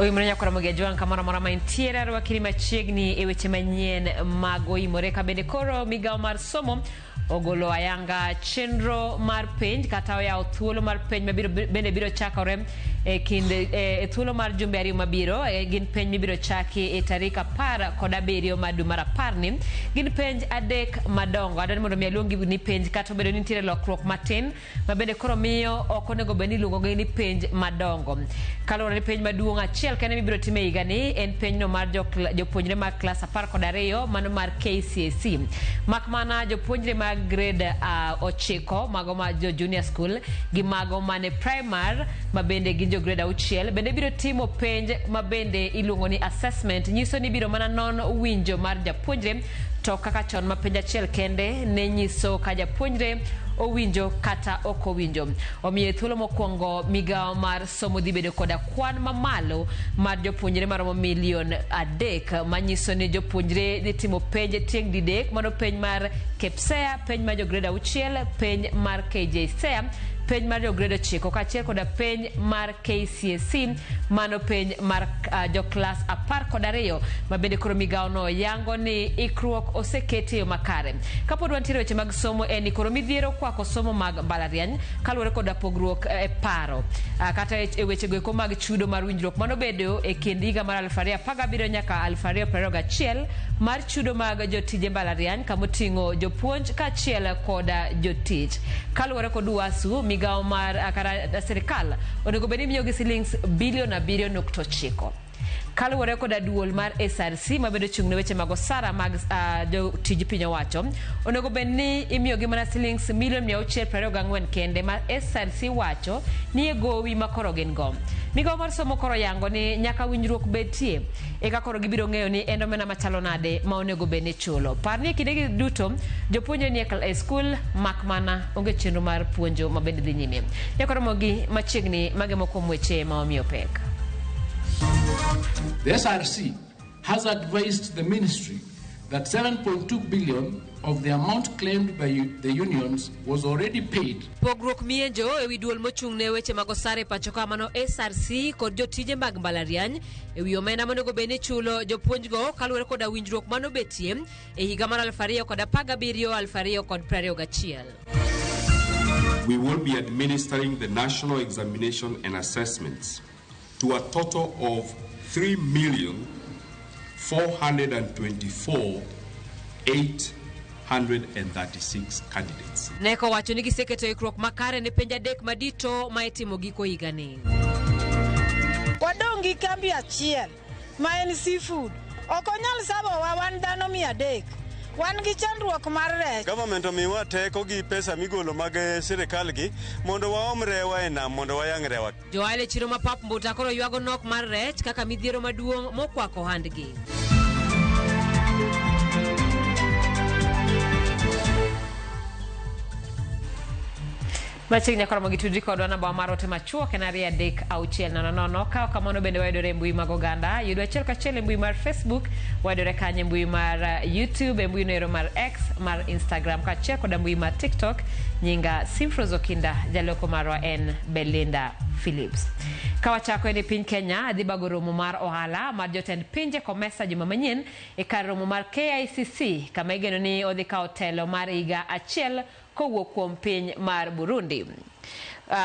Oimrenya kwa ramogia joan kamara marama intiera rwakiri machiegni e weche manyien mag oimore ka bende koro migao mar somo ogolo ayanga chenro mar penj kata oyawo thuolo mar penj mabiro bende biro chakore e kind thuolo mar jumbe ariyo mabiro gin penj mibiro chaki e tarik 17 mar dwe mar 10 gin penj adek madongo adwani mondo mi aluongi ni penj kata obedo ni nitiere lokruok matin ma bende koro miyo ok onego bed ni iluongogi ni penj madongo kaluwore ni penj maduong' achiel kende mibiro time e higa ni en penjno mar jopuonjre mag klas 12 mano mar KCSE mak mana jopuonjre mag grade 9 mago ma jo junior school gi mago mane primary ma bende gin jo grade 6 bende biro timo penj ma bende iluongo ni assessment nyiso ni biro mana non winjo mar japuonjre to kaka chon ma penj achiel kende ne nyiso ka japuonjre owinjo kata ok owinjo omiyo thuolo mokwongo migao mar somo dhi bedo koda kwan mamalo mar jopuonjre maromo 3 million manyiso ni jopuonjre dhi timo penj tieng' didek mano penj mar KPSEA penj mar jo grade 6 penj mar KJSEA penj mar jo grade 9 kaachiel koda penj mar KCSE mano penj mar jo klas 12 ma bende koro migao no yango ni ikruok oseketi yo makare kapod wantiere weche mag somo en koro midhiero kwako somo mag mbalariany kaluwore koda pogruok e paro kata e weche goeko mag chudo mar winjruok mano bedo e kind higa mar 2017 nyaka 2021 mar chudo mag jotije mbalariany kamoting'o jopuonj kaachiel koda jotich kaluwore kod wasu migao mar kara sirikal onego bed ni miyogi silings bilion 7.9 kaluwore koda duol mar SRC mabedo chung' ne weche mag osara mag jotij piny owacho onego bed ni imiyogi mana silings milion 624 kende ma SRC wacho ni e gowi ma koro gin go migao mar somo koro yango ni nyaka winjruok betie eka koro gibiro ng'eyo ni en omena machalo nade ma onego bed ni chulo par ni kindegi duto jopuonjre ni e skul mak mana onge chenro mar puonjo ma bende dhi nyime yakoromogi machiegni magemo kuom weche ma omiyo pek. The SRC has advised the ministry that 7.2 billion of the amount claimed by the unions was already paid. Pogruok mienjo ewi duol mochung' ne weche mag osara e pacho ka mano SRC kod jotije mag mbalariany ewi omenda monego bed ni chulo jopuonjgo kaluwore koda winjruok mano betie e higa mar 2017-2021. We will be administering the national examination and assessments to a total of 3,424,836 candidates. Neko wacho ni giseketo ikruok makare ne penj adek madito ma itimo giko higa ni. Wadongi kambi achiel ma en seafood. Okonyal sabo wa wan dhano 300. Wan gi chandruok mar rech. Government omiwa teko gi pesa migolo mag sirikal gi mondo waom rewa e nam mondo wayang' rewa. Joale chiro ma pap mbuta koro ywago nok mar rech kaka midhiero maduong' mokwako handgi. Machiegni koro magitudri kodwa namba mar ote machuok en 33600 ka kamano bende wayudore mbui mag oganda yudo achiel kachiel e mbui mar Facebook wayudore kanye mbui mar YouTube mbui nero mar X mar Instagram kaachiel koda mbui mar TikTok nyinga Simfrozo Kinda jaloko marwa en Belinda Phillips. Kawachako e piny Kenya adhi bago romo mar ohala mar jotend pinje komesa juma manyien e kar romo mar KICC kama igeno ni odhi kawo telo mar higa achiel kowuok kuom piny mar Burundi.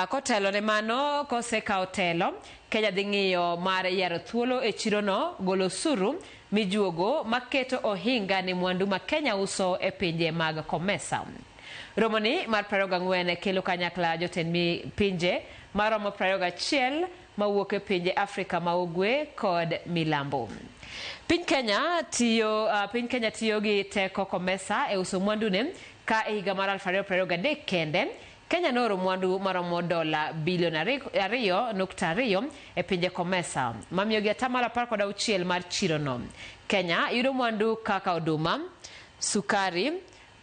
Kotelo ne mano kosekawo telo Kenya dhi ng'iyo mar yaro thuolo e chirono golo suru mijuogo maketo ohinga ni mwandu ma Kenya uso e pinje mag komesa. Romoni mar 24 kelo kanyakla jotend pinje maromo 21 mawuok e pinje Afrika ma ugwe kod milambo. Piny Kenya tiyo gi teko komesa e uso mwandune ka e higa mar 2023 kende Kenya noro mwandu maromo dola bilion 2.2 e pinje komesa mamiyo gi atamalo 16 mar chirono. Kenya yudo mwandu kaka oduma, sukari,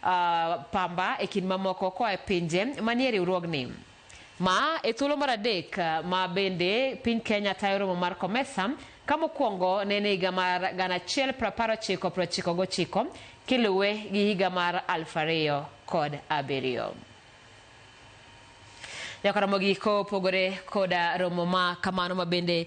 pamba e kind mamoko koa e pinje manie riwruogni. Ma e thuolo mar adek ma bende piny Kenya tayo romo mar komesa kamokwongo ne higa mar 1999 kiluwe gi higa mar 2007. Yakara mogiko pogore koda romo ma kamano mabende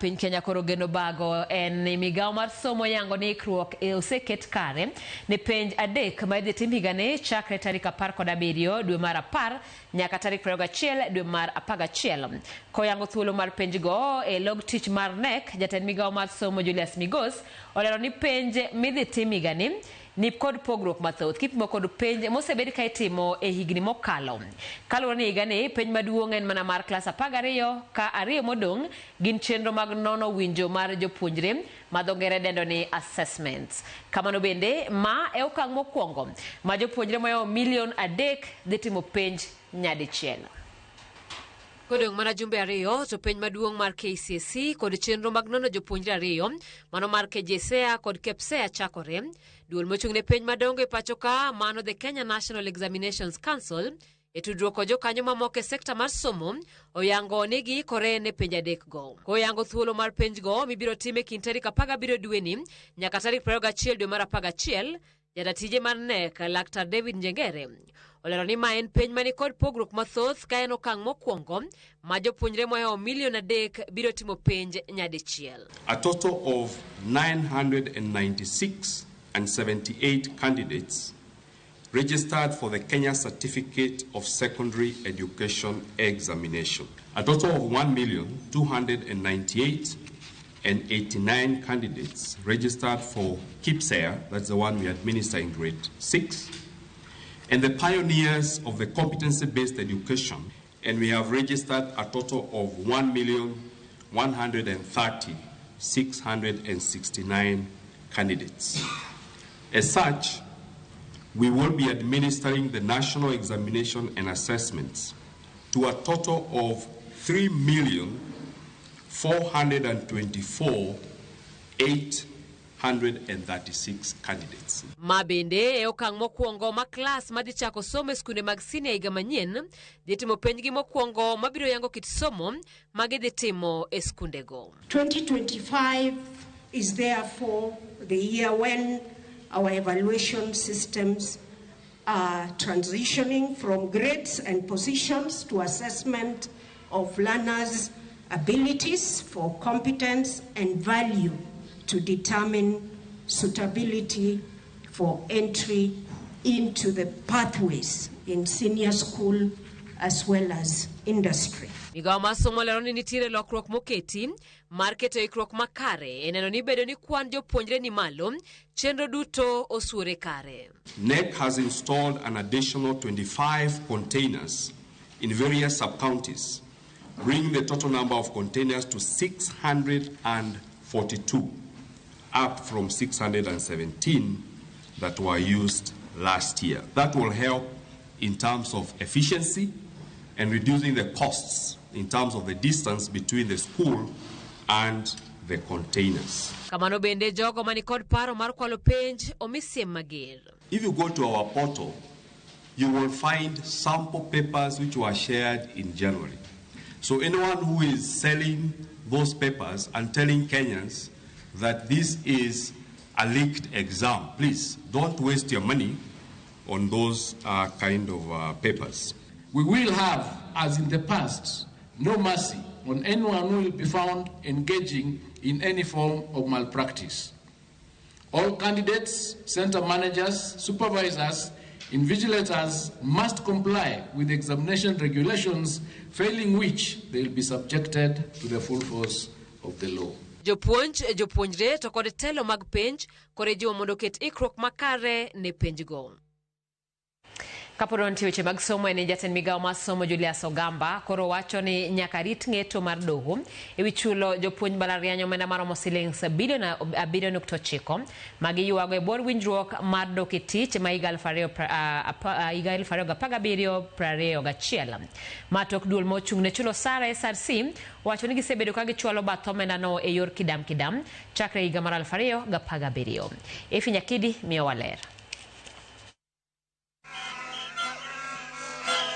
piny Kenya koro geno bago en migao mar somo yango ni ikruok oseket kare ne penj adek ma idhi tim higani chakre tarik 17 dwe mar 10 nyaka tarik 21 dwe mar 11. Koyango thuolo mar penj go e log tich mar NEC, jatend migao mar somo Julius Migos olero ni penj midhi tim higani ni kod pogruok mathoth kipimo kod penj mosebed ka itimo e higni mokalo. Kaluwore ni higani penj maduong' en mana mar klas 12 ka 2 modong' gin chenro mag nono winjo mar jopuonjre ma dho ngere dendo ni assessments. Kamano bende ma e okang' mokwongo ma jopuonjre moyo 3 million dhi timo penj nyadichiel. Kodong mana jumbe 2 to penj maduong' mar KCSE kod chenro mag nono jopuonjre 2 mano mar KJSEA kod KEPSEA chakore. Duol mochung' ne penj madongo e pacho ka mano the Kenya National Examinations Council e tudruok jokanyo mamoko e sekta mar somo oyango negi kore ne penj adek go. Koyango thuolo mar penj go mibiro time kind tarik 17 dweni nyaka tarik 21 dwe mar 11, jadatije mar NEC Laktar David Njengere olero ni ma en penj mani kod pogruok mathoth ka en okang' mokwongo ma jopuonjre moyo 3 million biro timo penj nyadichiel. A total of 996 and 78 candidates registered for the Kenya Certificate of Secondary Education examination. A total of 1,298 and 89 candidates registered for KEPSEA, that's the one we administer in grade 6, and the pioneers of the competency-based education, and we have registered a total of 1,130,669 candidates. As such, we will be administering the national examination and assessments to a total of 3,424,836 candidates. Mabende e okang' mokwongo ma klas madhi chako somo e skunde mag senior higa manyien dhi timo penjgi mokwongo mabiro yango kit somo magidhi timo e skunde go. 2025 is therefore the year when our evaluation systems are transitioning from grades and positions to assessment of learners' abilities for competence and value to determine suitability for entry into the pathways in senior school as well as industry. Migao mar somo lero ni nitiere lokruok moketi mar keto ikruok makare e neno ni bedo ni kwan jopuonjre ni malo chenro duto osuore kare. NEC has installed an additional 25 containers in various sub-counties, bringing the total number of containers to 642, up from 617 that were used last year. That will help in terms of efficiency and reducing the costs in terms of the distance between the school and the containers. Kamano bende jogo mani kod paro mar kwalo penj omisiem mager. If you go to our portal, you will find sample papers which were shared in January. So anyone who is selling those papers and telling Kenyans that this is a leaked exam, please don't waste your money on those kind of papers. We will have, as in the past, no mercy on anyone who will be found engaging in any form of malpractice. All candidates, center managers, supervisors, invigilators must comply with the examination regulations, failing which they will be subjected to the full force of the law. Jopuonjre to kod telo mag penj kore jiwo mondo ket ikruok makare ne penj go. Kaporo ntie weche mag somo en jatend migao mar somo Julius Ogamba koro wacho ni nyaka rit ng'eto mar doho ewi chulo jopuonj mbalariany omenda maromo shillings bilion 9 magi yuago e bor winjruok mar dok e tich ma higa 2017-21. Matok duol mochung' ne chulo sara SRC wacho ni gisebedo ka gichwalo bath omenda no e yor kidam chakre higa mar 2017. Efi Nyakidi miyo waler.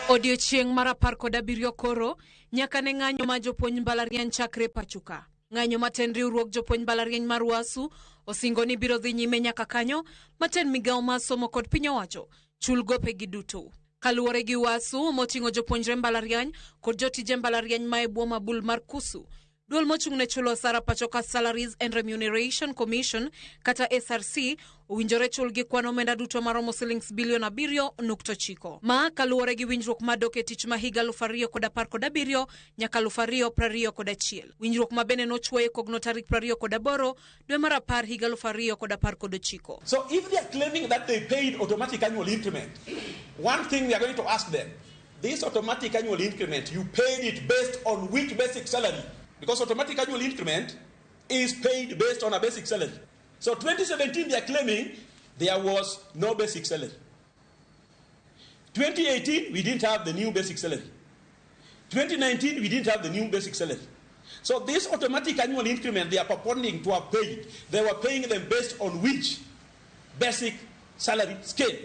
Odiochieng' mar 17 koro nyaka ne ng'anyo ma jopuonj mbalariany chakre pachuka. Ng'anyo maten riwruok jopuonj mbalariany mar Wasu osingo ni biro dhi nyime nyaka kanyo maten migao mar somo kod piny owacho chul gope gi duto. Kaluwore gi Wasu moting'o jopuonjre mbalariany kod jotije mbalariany ma e bwo mabul mar Kusu. Duol mochung' ne chulo osara pachoka Salaries and Remuneration Commission kata SRC owinjore chul gi kwan omenda duto maromo shillings bilion 7.9. Ma kaluwore gi winjruok madok e tich ma higa 2017 nyaka 2021. Winjruok ma bende nochwoye kogno tarik 28 dwe mar apar higa 2019. So if they are claiming that they paid automatic annual increment, one thing we are going to ask them, this automatic annual increment, you paid it based on which basic salary? Because automatic annual increment is paid based on a basic salary. So 2017, they are claiming there was no basic salary. 2018, we didn't have the new basic salary. 2019, we didn't have the new basic salary. So this automatic annual increment they are purporting to have paid, they were paying them based on which basic salary scale?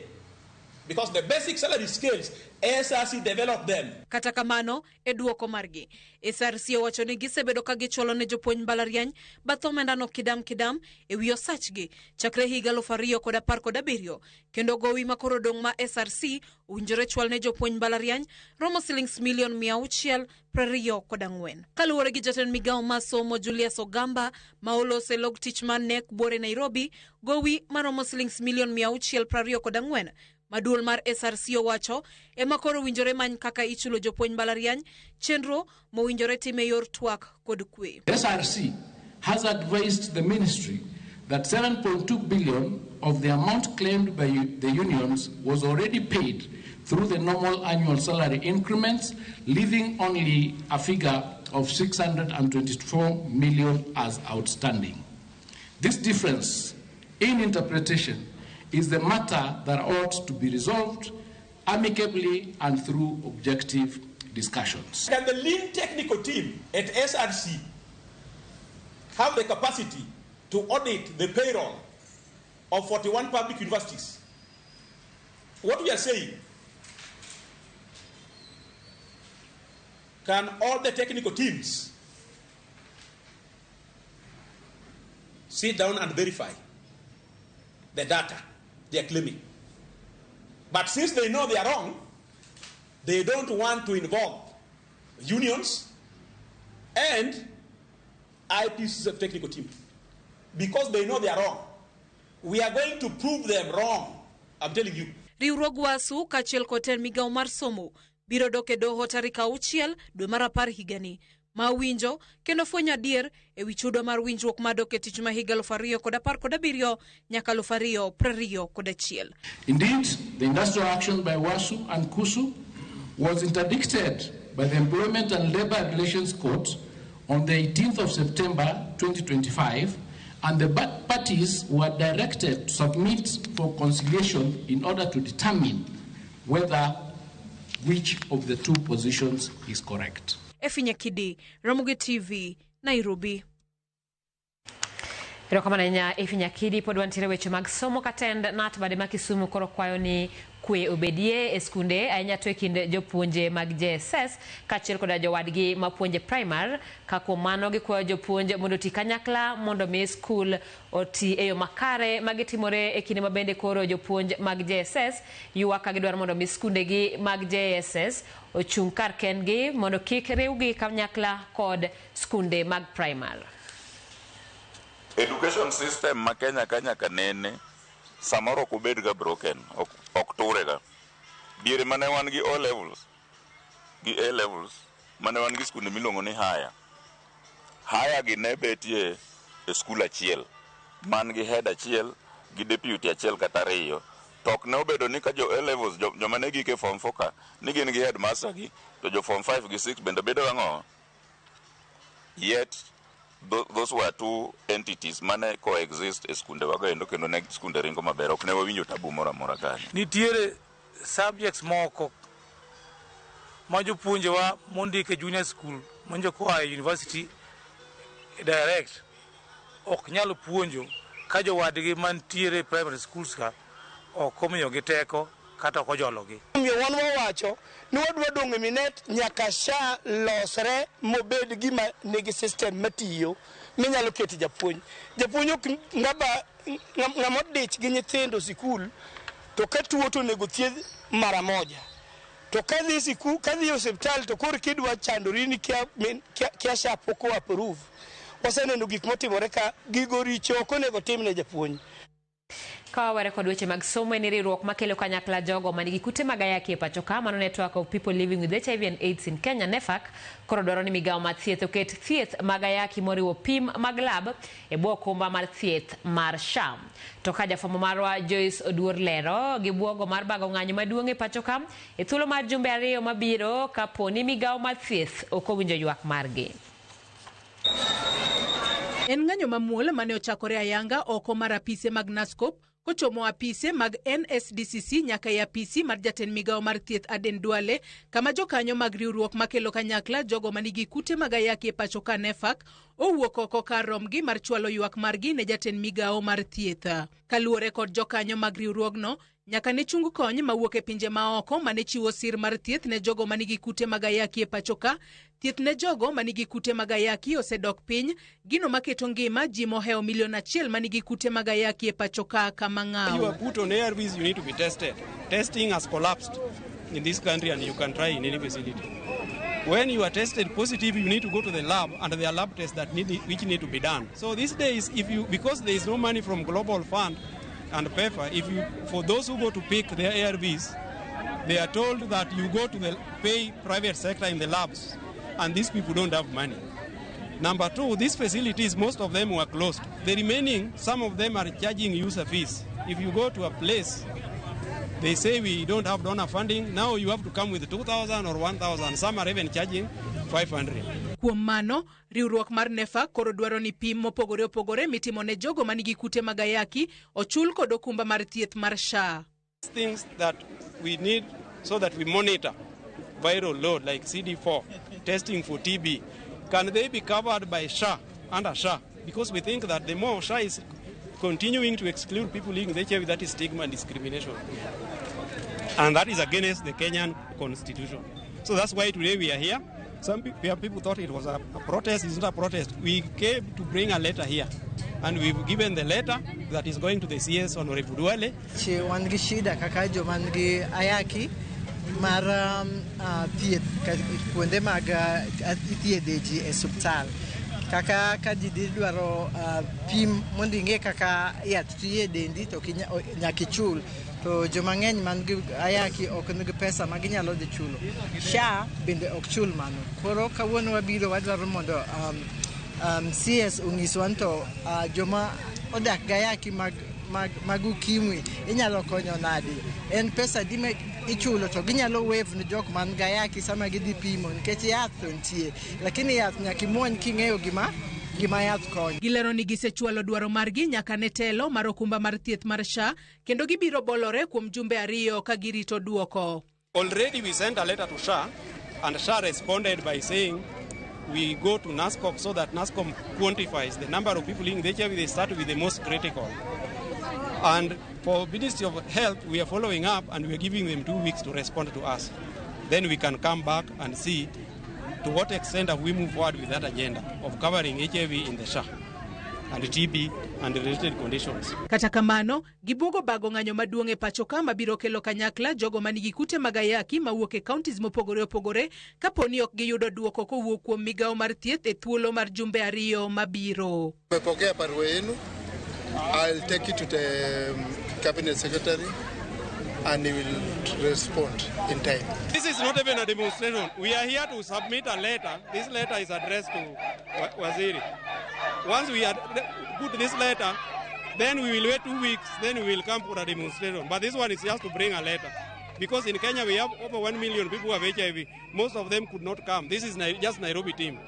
Because the basic salary scales, SRC developed them. Kata kamano, e duoko margi, SRC owacho ni gisebedo ka gicholo ne jopuonj mbalariany bath omenda no kidam e wi osachgi chakre higa 2017 kendo gowi makoro dong' ma SRC owinjore chwal ne jopuonj mbalariany romo shillings milion 624. Kaluwore gi jatend migawo mar somo Julius Ogamba ma olose log tich man nek buore Nairobi, gowi maromo shillings milion 624 Maduol mar SRC owacho ema koro winjore many kaka ichulo jopuonj mbalariany chenro mowinjore time yor twak kod kwe. SRC has advised the ministry that 7.2 billion of the amount claimed by the unions was already paid through the normal annual salary increments, leaving only a figure of 624 million as outstanding. This difference in interpretation is the matter that ought to be resolved amicably and through objective discussions. Can the lean technical team at SRC have the capacity to audit the payroll of 41 public universities? What we are saying, can all the technical teams sit down and verify the data they are claiming? But since they know they are wrong, they don't want to involve unions and IPCs of technical team because they know they are wrong. We are going to prove them wrong, I'm telling you. Riwruog Wasu kachiel koten migawo mar somo biro dok e doho tarik 6 dwe mar apar higani ma winjo kendo fwenyo adier e wi chudo mar winjruok madok e tich ma higa 2017 nyaka 2021. Indeed, the industrial action by Wasu and Kusu was interdicted by the Employment and Labor Relations Court on the 18th of September 2025, and the parties were directed to submit for conciliation in order to determine whether which of the two positions is correct. Efinya Kidi, Ramogi TV, Nairobi. Erokamano nya Efinya Kidi pod wantiere weche mag somo katend nat bade ma Kisumu koro kwayo ni kwe obedie e skunde ahinya to e kind jopuonje mag JSS kachiel koda jowadgi mapuonje primar kako mano gi kwayo jopuonje mondo ti kanyakla mondo mi skul oti e yo makare magitimore e kinde mabende koro jopuonje mag JSS yuwa ka gidwaro mondo mi skunde gi mag JSS ochung' kar kendgi mondo kik riwgi kanyakla kod skunde mag primar. Education system ma Kenya ka nene samoro kubed ga broken ok turega diere mane wan gi O levels gi A levels mane wan gi skunde milongo ni haya gi ne betie e skul achiel man gi head achiel gi deputy achiel kata ariyo tok ne obedo ni ka jo A levels joma ne gike form 4 ka ni gin gi headmaster gi to jo form 5 gi 6 bende bedo ang'o. Yet those were two entities mane coexist e skunde wagendo kendo ne skunde ringo maber ok ne wawinjo tabu moro amora kanyo. Nitiere subjects moko ma jopuonjewa mondike junior school monjo koa e university direct ok nyalo puonjo ka jowadgi mantiere primary schools ka ok omiyogi teko kata ok ojologi. Omiyo wan wawacho ni wadwa dong' e minet nyaka SHA losre mobed gima nigi system matiyo minyalo keti japuonj. Japuonj ok ng'ama odich gi nyithindo sikul to ka tuo to nego thiedh mara moja. to kadhi siku kadhi hospital to kor kidwa chandori ni kia sha poko approve waseneno gik motimore ka gigo richo konego timne japuonj. Kawawere kod weche mag somo en riwruok makelo kanyakla jogo manigi kute mag ayaki e pacho ka mano Network of People Living with HIV and AIDS in Kenya NEFAC koro dwaro ni migawo mar thieth oket thieth mag ayaki moriwo pim mag lab e bwo okumba mar thieth mar SHA. To ka jafwambo marwa Joyce Oduor lero gi bwogo mar bago ng'anyo maduong' e pacho ka e thuolo mar jumbe 2 mabiro kapo ni migawo mar thieth ok owinjo ywak margi. En ng'anyo mamuol mane ochakore ayanga oko mar apise mag NASCOP kochomo apise mag NSDCC nyaka e apisi mar jatend migawo mar thieth Aden Duale kama jokanyo mag riwruok makelo kanyakla jogo manigi kute mag ayaki e pacho ka NEFAC owuok oko kar romgi mar chwalo ywak margi ne jatend migawo mar thieth. Kaluwore kod jokanyo mag riwruogno, nyaka ne chung kony mawuok e pinje maoko mane chiwo sir mar thieth ne jogo manigi kute mag ayaki e pacho ka. Thieth ne jogo manigi kute mag ayaki osedok piny, gino maketo ngima ji moheo milion 1 manigi kute mag ayaki e pacho ka kama ng'aw. You are put on ARVs, you need to be tested. Testing has collapsed in this country and you can try in any facility. When you are tested positive, you need to go to the lab and there are lab tests that which need to be done. So these days, because there is no money from Global Fund and PEPFAR, for those who go to pick their ARVs, they are told that you go to the pay private sector in the labs, and these people don't have money. Number 2, these facilities, most of them were closed. The remaining, some of them are charging user fees. If you go to a place, they say we don't have donor funding, now you have to come with 2,000 or 1,000. Some are even charging 500. Kuom mano, riwruok mar NEFAC koro dwaro ni pim mopogore opogore mitimo ne jogo manigi kute mag ayaki ochul kod okumba mar thieth mar SHA. Things that we need so that we monitor viral load like CD4, testing for TB, can they be covered by SHA, under SHA? Because we think that the more SHA is continuing to exclude people living with HIV, that is stigma and discrimination. And that is against the Kenyan constitution. So that's why today we are here. Some people thought it was a protest. It's not a protest. We came to bring a letter here. And we've given the letter that is going to the CS Honorable Duale. Che wangi shida kaka jo mangi ayaki mar thieth kuonde mag thiedheji e suptal. Kaka kadidi dwaro pim mondo ing'e kaka yath tiye dendi to nyaka ichul. To joma ng'eny man gi ayaki ok nigi pesa ma ginyalo dhi chulo. SHA bende ok chul mano. Koro kawuono wabiro wadwaro mondo CS onyiswa to joma odak gi ayaki mag ukimwi inyalo konyo nadi. En pesa dime ichulo to ginyalo wave ne jok man gi ayaki sama gidhi pimo nikech yath to nitie. Lakini yath nyaka imuony king'eyo gima yath konyo. Gilero ni gisechwalo dwaro margi nyaka ne telo mar okumba mar thieth mar SHA kendo gibiro bolore kuom jumbe 2 ka girito duoko. Already we sent a letter to SHA and SHA responded by saying we go to NASCOM so that NASCOM quantifies the number of people living with HIV. They start with the most critical. And for Ministry of Health, we are following up and we are giving them 2 weeks to respond to us. Then we can come back and see to what extent have we moved forward with that agenda of covering HIV in the SHA and TB and related conditions. Kata kamano, gibuogo bago ng'anyo maduong' e pacho ka mabiro kelo kanyakla jogo manigi kute mag ayaki mawuok e counties mopogore opogore kaponi ok giyudo duoko kowuok kuom migawo mar thieth e thuolo mar jumbe 2 mabiro. Nimepokea barua yenu. I'll take it to the cabinet secretary and he will respond in time. This is not even a demonstration. We are here to submit a letter. This letter is addressed to Waziri. Once we put this letter, then we will wait 2 weeks, then we will come for a demonstration. But this one is just to bring a letter. Because in Kenya we have over 1 million people who have HIV. Most of them could not come. This is just Nairobi team.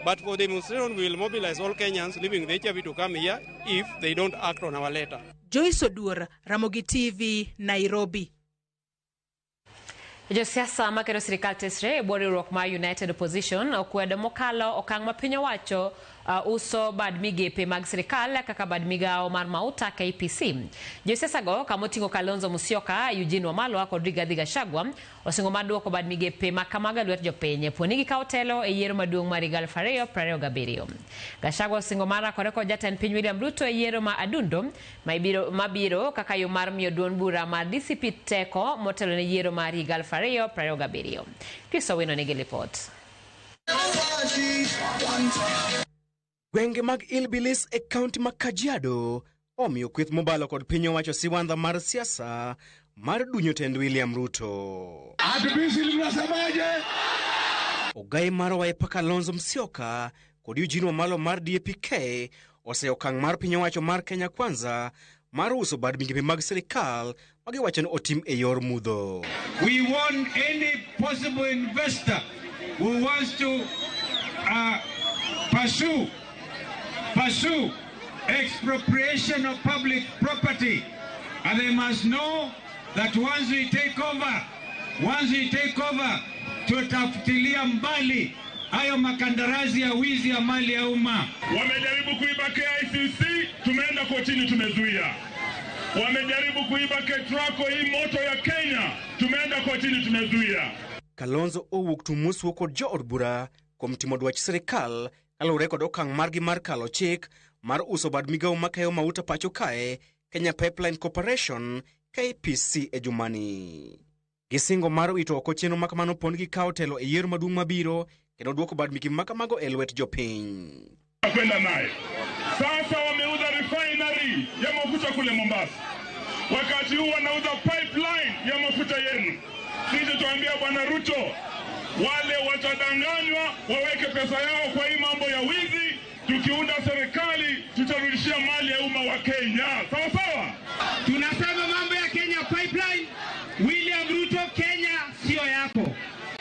But for demonstration, we will mobilize all Kenyans living with HIV to come here if they don't act on our letter. Joyce Oduor, Ramogi TV, Nairobi. Josiasa makero sirikal tesre bori riwruok mar United Opposition okwedo mokalo okang' ma piny owacho uso bad migepe mag sirikal kaka bad migao mar mauta KPC. Josiasa go kamotingo Kalonzo Musyoka, Eugene Wamalwa kod Rigathi Gachagua osingo mar duoko bad migepe makamaga lwet jopiny poni gikawo telo e yiero maduong' mar 2027. Gachagua osingo mar koreko jatend piny William Ruto e yiero ma adundo mabiro kaka yo mar miyo duond bura mar DCP teko motelo ne yiero mar 2027. Kristo Wino nigi report. Gwenge mag Ilbilis e kaunti ma Kajiado omiyo kweth mobalo kod piny owacho siwandha mar siasa mar dunyo tend William Ruto. Ogai maro wae paka Kalonzo Musyoka kod Eugene Wamalwa mar DAPK ose okang' mar piny owacho mar Kenya Kwanza mar uso bad migepe mag sirikal magiwacho ni otim e yor mudho. We want any possible investor who wants to pursue expropriation of public property, and they must know that once we take over tutafutilia mbali hayo makandarasi ya wizi ya mali ya umma. Wamejaribu kuiba KICC, tumeenda kotini, tumezuia. Wamejaribu kuiba KETRACO, hii moto ya Kenya, tumeenda kotini, tumezuia. Kalonzo owuok tumuswo kod jood bura kuom timo dwach sirikal kaluwore kod okang' margi mar kalo chik mar uso bad migao makayo mauta pacho kae Kenya Pipeline Corporation KPC e jumani. Gisingo mar wito oko chenro makamano pon gikawo telo e yiero maduong' mabiro kendo duoko bad migepe makamago e lwet jopiny. Kwenda naye. Sasa wameuza refinery ya mafuta kule Mombasa. Wakati huu wanauza pipeline ya mafuta yenu. Sisi tuambia Bwana Ruto, wale watadanganywa waweke pesa yao kwa hii mambo ya wizi. Tukiunda serikali tutarudishia mali ya umma wa Kenya. Sawa sawa? Tunasema mambo ya Kenya Pipeline. William Ruto, Kenya sio yako.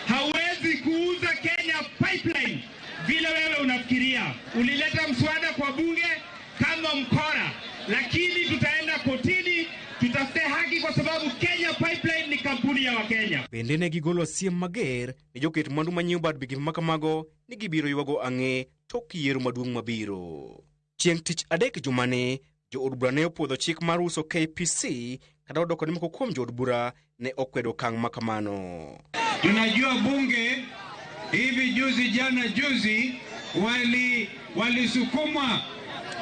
Hauwezi kuuza Kenya Pipeline vile wewe unafikiria. Ulileta mswada kwa bunge kama mkora, lakini tutaenda kotini, tutafute haki kwa sababu Kenya Pipeline ni kampuni ya Wakenya. Bende ne gigolo siem mager ni joket mwandu manyiewo bad migepe makamago ni gibiro ywago ang'e tok yiero maduong' mabiro. Chieng' tich adek jumane, jood bura ne opwodho chik mar uso KPC kada odoko ni moko kuom jood bura ne okwedo okang' makamano. Tunajua bunge hivi jana juzi walisukumwa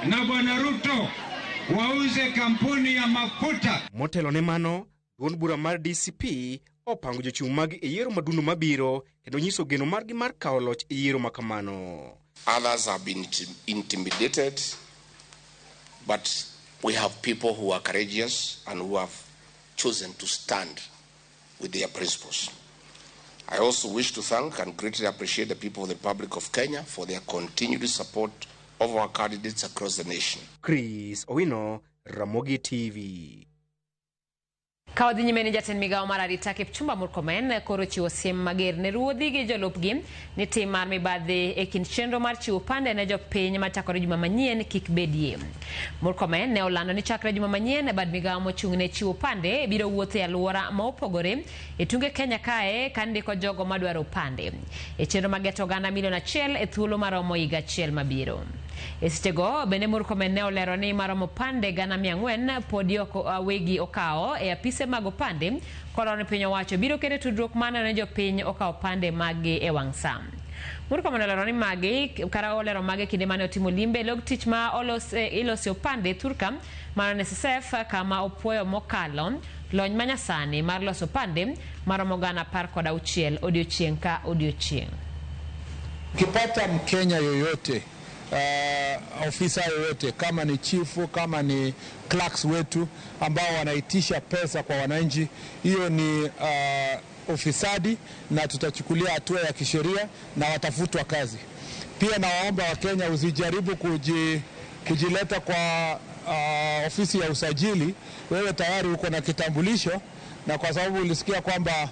na Bwana Ruto wauze kampuni ya mafuta. Motelo ne mano, duond bura mar DCP opango jochung' mag e yiero madundo mabiro kendo nyiso geno margi mar kawo loch e yiero makamano. Others have been intimidated, but we have people who are courageous and who have chosen to stand with their principles. I also wish to thank and greatly appreciate the people of the Republic of Kenya for their continued support of our candidates across the nation. Chris Owino, Ramogi TV. Kawadhi nyime ni jatend migao mar arita Kipchumba Murkomen koro chiwo siem mager ne ruodhi gi jolupgi ni tim mar mibadhi e kind chenro mar chiwo pande ne jopiny machakore juma manyien kik bedie. Murkomen ne olando ni chakre juma manyien bad migao mochung' ne chiwo pande biro wuotho e alwora ma opogore e tunge Kenya kae ka ndiko jogo madwaro pande e chenro mageto oganda milion 1 e thuolo maromo higa achiel mabiro. E sitego bende Murkomen ne olero ni maromo pande 400 podi wegi okawo e apise mag opande koro ni piny owacho biro keto tudruok mana ne jopiny okawo pande magi e wang' sam. Murkomen olero ni magi kara olero magi kinde mane otimo limbe log tich ma ilosi opande Thurka mar NSSF kama opuoyo mokalo lony manyasani mar loso pande maromo 16 odiochieng' ka odiochieng'. Ukipata Mkenya yoyote ofisa yoyote kama ni chifu, kama ni clerks wetu ambao wanaitisha pesa kwa wananchi, hiyo ni ufisadi na tutachukulia hatua ya kisheria na watafutwa kazi. Pia nawaomba Wakenya usijaribu kujileta kwa ofisi ya usajili. Wewe tayari uko na kitambulisho, na kwa sababu ulisikia kwamba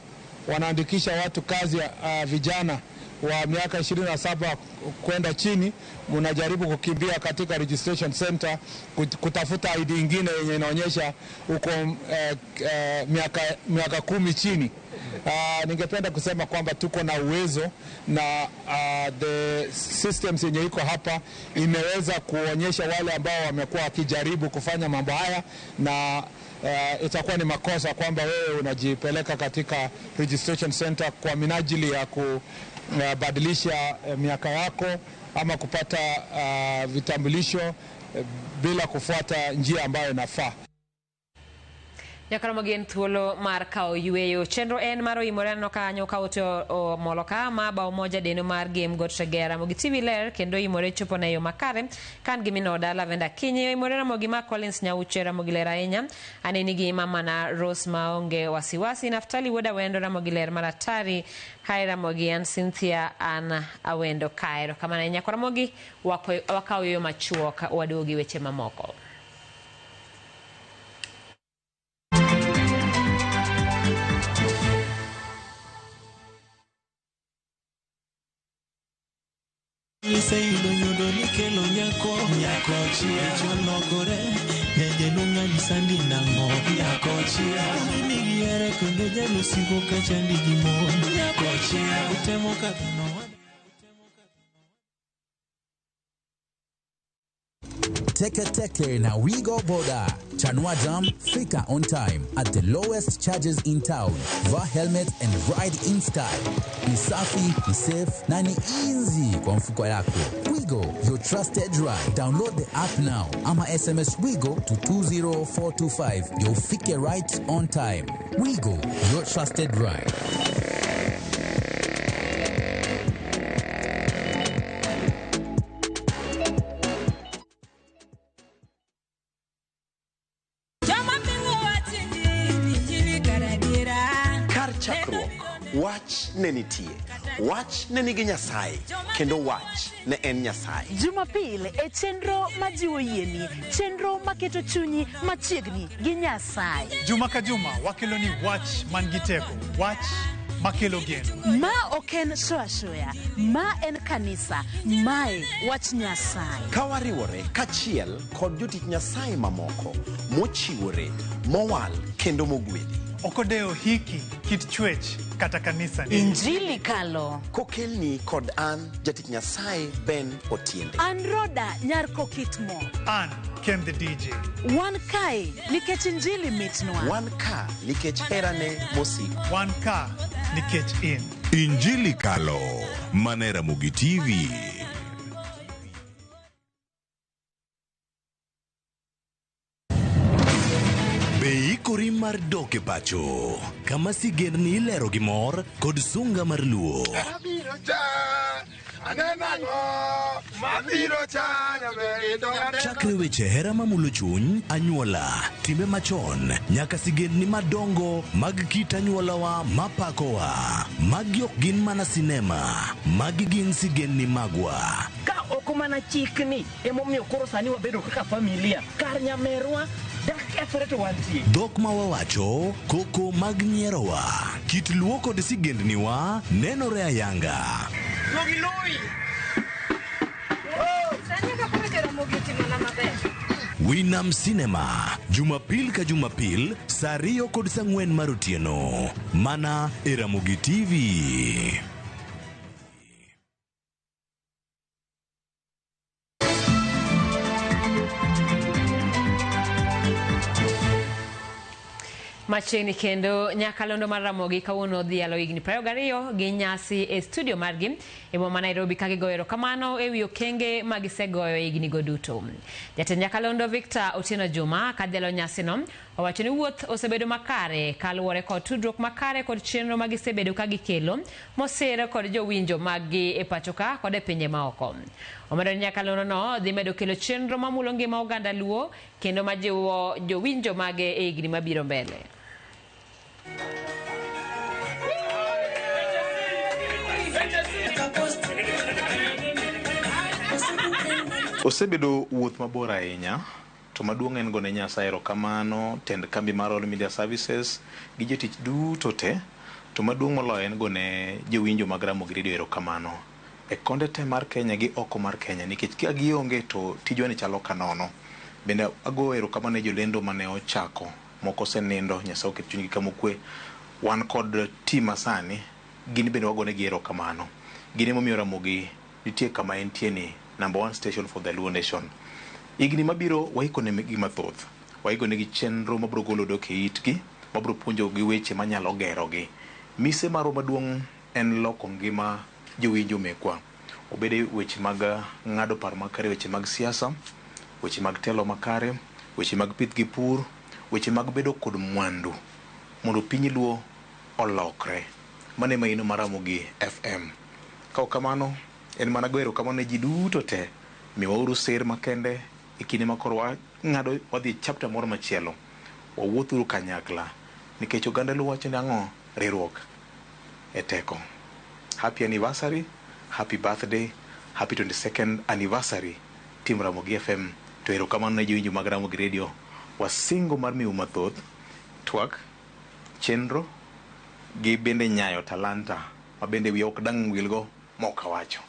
wanaandikisha watu kazi vijana wa miaka 27 kwenda chini, mnajaribu kukimbia katika registration center kutafuta ID nyingine yenye inaonyesha uko miaka 10 chini. Ningependa kusema kwamba tuko na uwezo na the systems yenye iko hapa imeweza kuonyesha wale ambao wamekuwa wakijaribu kufanya mambo haya, na itakuwa ni makosa kwamba wewe unajipeleka katika registration center kwa minajili ya kubadilisha miaka yako ama kupata vitambulisho bila kufuata njia ambayo inafaa. Nyakaramogen thuolo mar kao yueyo chenro en maro imoreno kanyo ka oto moloka ma ba moja deno mar game got tegera mogi TV ler kendo imore chopo na yo makare kan gimino dala venda kinyi imoreno mogi ma Collins Nyauchera mogi ler ahinya aneni gi mama na Rose maonge wasiwasi Naftali woda wendo na mogi ler maratari haira mogi an Cynthia an awendo kairo kama na nyakaramogi wakao yo machuoka wadogi weche mamoko. Liseido nyudo ni kelo nyako chia cholokore Nyeje lunga ni sandi nango nyako chia Nini giere kendo jalo sigo kachandi jimon nyako chia Utemo kadhano Teke na We Go Boda. Chanua Jam, fika on time at the lowest charges in town. Wear helmet and ride in style. Ni safi, ni safe, na ni easy kwa mfuko yako. Wigo, your trusted ride. Download the app now. Ama SMS Wigo to 20425. You'll fike right on time. Wigo, your trusted ride. Wach ne nitie, wach ne nigi Nyasaye, kendo wach ne en Nyasaye. Jumapil e chenro majiwo yieni, chenro maketo chunyi machiegni gi Nyasaye. Juma ka juma wakelo ni wach man gi teko, wach makelo geno. Ma oken shoya, ma en kanisa, mae wach Nyasaye. Kawariwore kachiel kod jotich Nyasaye mamoko, mochiwore, mowal kendo mogwedhi. Okodeo hiki kit chwech kata kanisa ni. Injili kalo. Kokelni kod an jatich Nyasaye Ben Otiende. An Roda nyar kokitmo. An Ken the DJ. Wan kai nikech injili mitnwa. Wan ka nikech herane mosiko. Wan ka nikech in. Injili kalo. Manera Mugi TV. Beikori mar doke pacho kama sigendni ilero gi mor kod sunga mar luo. Chakre weche hera mamulo chuny, anyuola, timbe machon, nyaka sigendni madongo mag kit anyuolawa mapakowa. Magi ok gin mana sinema, magi gin sigendni magwa. Ka ok mana chikni emomiyo koro sani wabedo kaka familia kar nyamerwa Dhok ma wawacho, koko mag nyierowa, kit luo kod sigendniwa nenore ayanga. Winam Cinema, Jumapil ka Jumapil, saa 2 kod saa 4 mar otieno, mana e Ramogi TV. Macheni kendo nyakalondo mar Ramogi kawuono dhialo higni 22 gi nyasi e studio margi e boma Nairobi ka gigoyo kamano e wi okenge ma gisegoyo higni go duto. Jatend nyakalondo Victor Otieno Juma kadhialo nyasi no owacho ni wuoth osebedo makare kaluwore kod tudruok makare kod chenro ma gisebedo ka gikelo mosere kod jowinjo magi e pachoka kod e pinje maoko. Omedo nyakalondo no dhi medo kelo chenro mamulo ngima oganda luo kendo majiwo jowinjo mage e higni mabiro mbele. Osebedo wuoth mabor ahinya to maduong' en gone Nyasaye erokamano tend kambi mar All Media Services gi jotich duto te to maduong' moloyo en gone jowinjo mag Ramogi Radio erokamano e konde te mar Kenya gi oko mar Kenya, nikech ka gionge to tijwani chalo kanono. Bende ago erokamano ne jolendo mane ochako, moko osenindo, Nyasaye oket chunygi kama okwe. Wan kod team masani, gin bende wagonegi erokamano. Gin emomiyo Ramogi nitie kama entie ni #1 station for the Luo Nation. Igni mabiro waikone gi mathoth, waikone gi chenro mabiro golo dok e itgi, mabiro puonjo gi weche manyalo gerogi. Mise maro maduong' en loko ngima jowinjo mekwa, obede weche mag ng'ado paro makare, weche mag siasa, weche mag telo makare, weche mag pith gi pur, weche mag bedo kod mwandu, mondo piny Luo olokre. Mane maino mar Ramogi FM. Kao kamano, en mana go erokamano ne ji duto te, miwauru ser makende e kinde makoro ng'ado wadhi chapter moro machielo. Wawuothuru kanyakla, nikech oganda Luo wacho ni ang'o? Riwruok e teko. Happy anniversary, happy birthday, happy 22nd anniversary Team Ramogi FM. To erokamano ne jowinjo mag Ramogi Radio. Wasingo mar miu mathoth, twak, chenro, gi bende nyayo talanta, mabende wiya ok dang' wilgo mokawacho.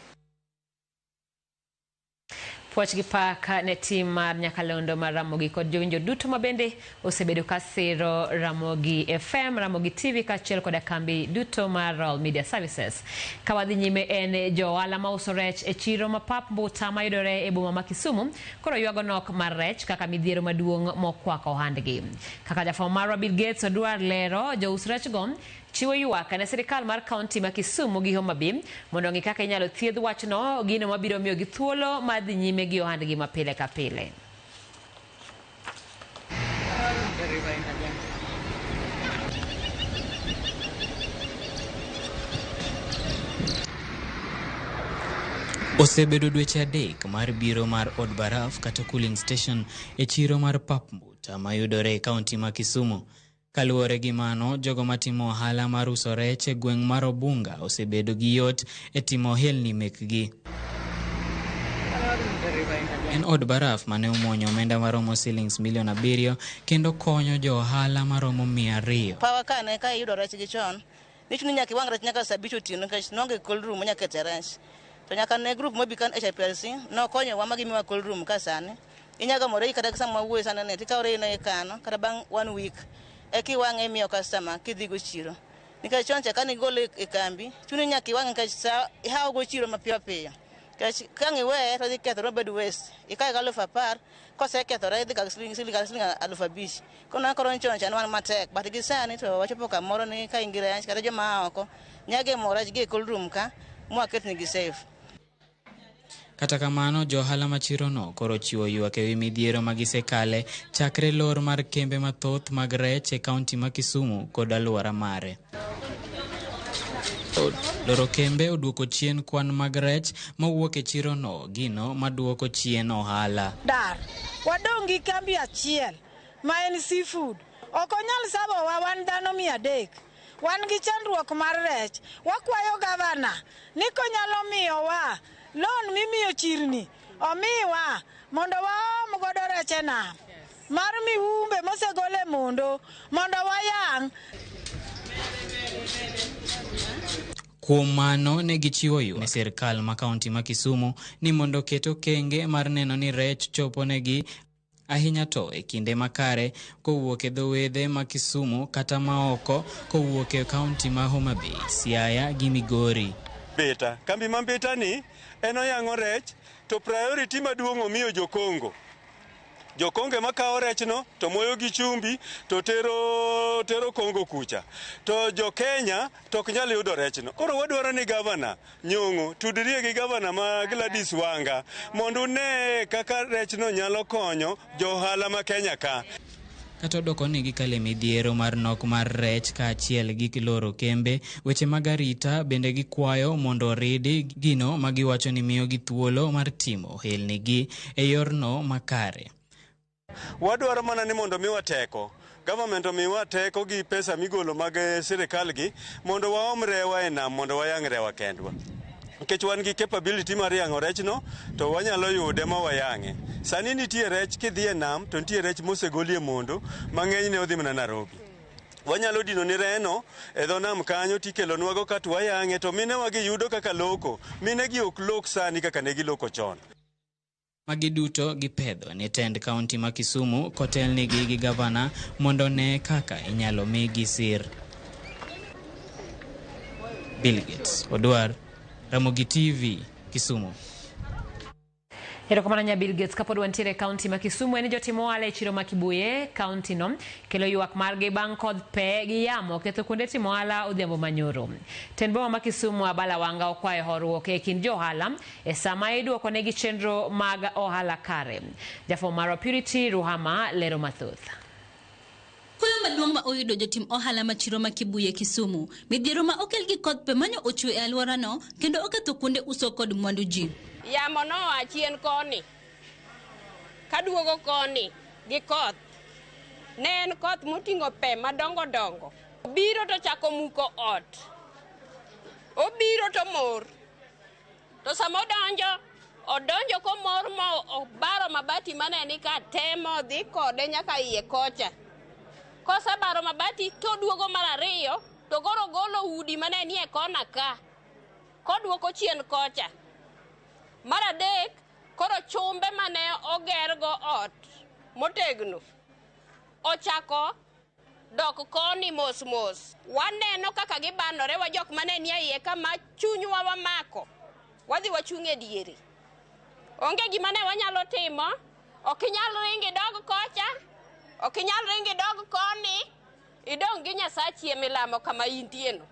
Puoch gi pak ne tim mar nyakalondo mar Ramogi kod jowinjo duto mabende osebedo kasiro Ramogi FM, Ramogi TV kachiel kod kambi duto mar Royal Media Services. Kawadhi nyime en johala ma uso rech e chiro mapap Mbuta mayudore e boma ma Kisumu, koro ywago nok mar rech kaka midhiero maduong' mokwako ohandgi. Kaka jafwambo marwa Bill Gates odwar lero, jous rech go chiwo ywak ne sirikal mar kaunti ma Kisumu gi Homa Bay mondo ng'i kaka inyalo thiedh wachno, gino mabiro miyo gi thuolo mar dhi nyime gi ohandgi mapile ka pile. Osebedo dweche adek mar biro mar od baraf kata cooling station e chiro mar pap Mbuta mayudore e kaunti ma Kisumu. Kaluwore gi mano, jogo matimo ohala mar uso rech e gweng' mar Obunga osebedo gi yot e timo ohelni mekgi. En od baraf mane omuonyo omenda maromo shillings milion 7 kendo konyo jo ohala maromo 200. Pawa kane ka yudo rech gi chon, nichuni nyaka wang rech nyaka sabicho tino nikech nonge cold room nyaka kete rech. To nyaka ne group mobikan HPLC no konyo wa magi miwa cold room ka sani. Inyaga more kata kasa mawuoy sana ne tikawre no e kano kata bang 1 week. Eki wange miyo customer kidhi go chiro. Nikech chon chaka ni gole e kambi, chuni nyaka wange ka sa hawo go chiro mapiyo piyo. Kech kangi we to dhi ketho bed waste. Ikai ga 10,000 kose ketho re dhi ka shilingi 5,000. Kono koron chon chan wan matek, but gi sani to wachopo kamoro ni ka ingire kata joma oko nyage mora gi cold room ka mwaket ni gi safe. Kata kamano, johala machiro no koro chiwo ywak ewi midhiero magisekale chakre lor mar kembe mathoth mag rech e kaunti ma Kisumu kod alwora mare. Loro kembe oduoko chien kwan mag rech mawuok e chiro no, gino maduoko chien ohala. Dar, wadongi kambi achiel ma en seafood. Okonyal sabo wa wan dhano 300. Wan gi chandruok mar rech. Wakwayo gavana ni konyalo miyo wa loan mimiyo chirni omiwa mondo waom godo reche nam mar miumbe mosegole mondo wayang. Kuom mano ne gichiwo ywak ne sirkal ma kaunti ma Kisumu ni mondo keto kenge mar neno ni rech chopo negi ahinya to e kinde makare kowuok e dhowedhe ma Kisumu kata maoko kowuok e kaunti ma Homa Bay, Siaya gi Migori. Beta kambi mambeta ni eno yango rech to priority maduong' omiyo jokongo makao rech no to moyo gi chumbi to tero Kongo kucha to jo Kenya to ok nyal yudo rech no. Koro wadwaro ni gavana Nyong'o tudrie gi gavana ma Gladys Wanga mondo ne kaka rech no nyalo konyo jo ohala ma Kenya ka. Kata doko ni gikale midhiero mar nok mar rech ka achiel gi kiloro kembe, weche mag arita bende gikwayo mondo oridi gino magiwacho ni miyo gi thuolo mar timo ohelni gi e yorno makare. Wadwaro mana ni mondo miwa teko, government omiwa teko gi pesa migolo mag sirikal gi mondo waom rewa e nam mondo wayang rewa kendwa. Nikech wan gi capability mar yango rech no to wanyalo yude ma wayange. Sani nitie rech kidhi e nam to nitie rech mosegolie mondo mang'eny ne odhi mana Nairobi. wanyalo dino ni reno e dho nam kanyo tikelonwago ka twayang'e, to minewa giyudo kaka loko. Minegi ok lok sani kaka ne giloko chon. Magi duto gipedho ni tend kaunti ma Kisumu kotelnigi gi gavana mondo ne kaka inyalo migi sir. Bill Gates Odwar, Ramogi TV, Kisumu. Erokamano nya Bill Gates kapod wantiere kaunti ma Kisumu en jotimo ohala e chiro ma Kibuye kaunti no kelo ywak margi bang' kod pe gi yamo ketho kuonde timo ohala odhiambo manyoro. Tend boma ma Kisumu Abala Wanga okwayo horuok e kind johala e sama iduoko negi chenro mag ohala kare. Jafwambo marwa Purity Ruhama lero mathoth. Kuyo maduong' ma oyudo jotim ohala machiro ma Kibuye Kisumu, midhiero ma okel gi koth pe manyo ochwe e alworano kendo oketho kuonde uso kod mwandu ji. Yamo no achien koni, kaduogo koni gi koth, ne en koth moting'o pe madongo dongo. Obiro to chako muko ot, obiro to mor, to sama odonjo komor mo obaro mabati mane ni ka temo dhi kode nyaka iye kocha. Kosebaro mabati to duogo mar ariyo to koro golo udi mane ni e kona ka, koduoko chien kocha. Mar adek, koro chumbe mane ogergo ot motegno ochako dok koni mos mos. Waneno kaka gibanore wa jok mane ni iye kama chunywa wamako, wadhi wachung' e diere. Onge gima ne wanyalo timo, ok inyal ringi dog kocha, ok inyal ringi dog koni, idong' gi Nyasachi e milamo kama intieno.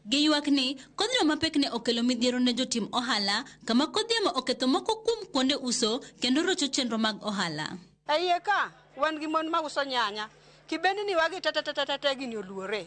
Giywak ni kodhno mapek ne okelo midhiero ne jotim ohala kama kodhiamo oketho moko kuom kuonde uso kendo rocho chenro mag ohala. Iye ka wan gi mon ma uso nyanya, kibendi ni wagi tata gini oluore.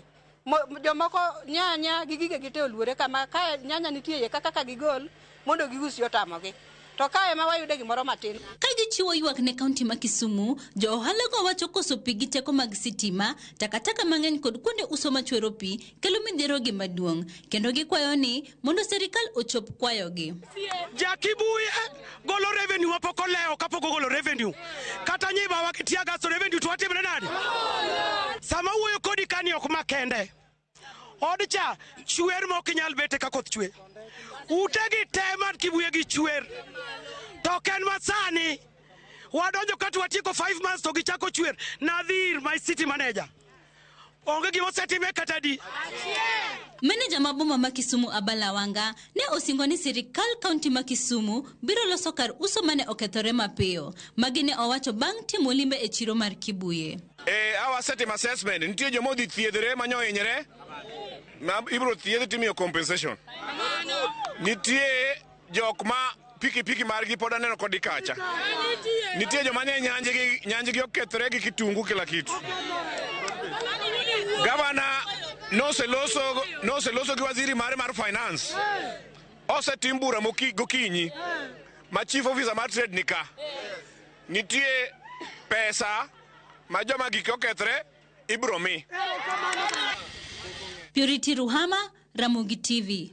Jomoko nyanya gi gige gite oluore kama ka nyanya nitie iye kaka gigol mondo giusi otamogi. To kae ma wayude gimoro matin. Ka gichiwo ywak ne kaunti ma Kisumu, jo ohala go wacho koso pi gi teko mag sitima, takataka mang'eny kod kuonde uso machwero pi kelo midhiero gi maduong', kendo gikwayo ni mondo serikal ochop kwayogi. Ja Kibuye golo revenue mapoko leo kapok ogolo revenue. Kata nyiba wakitiaga so revenue to watimre nade? Sama wuoyo kodi kani ok makende. Odcha chwer mok nyal bete ka koth chwe. Utegi temat Kibuye gi chwer. Token masani wadonjo katu watieko 5 months to gichako chwer. Nadhir, my city manager, onge gimo setime kata di. Meneja maboma ma Kisumu Abala Wanga ne osingo ni sirikal kaunti ma Kisumu biro loso kar uso mane okethore mapiyo. Magi ne owacho bang' timo limbe e chiro mar Kibuye. Our setting assessment nitie jomo dhi thiedhre manyo hinyre ibro thiedh timiyo compensation. Nitie jok ma piki margi pod aneno kodi kacha. Nitie joma ne nyanjigi okethore gi kitungu kila kitu. Gavana no se loso gi waziri mare mar finance. Osetim bura gokinyi ma chief officer mar trade nika. Nitie pesa ma joma gik okethore ibro mi. Purity Ruhama, Ramogi TV.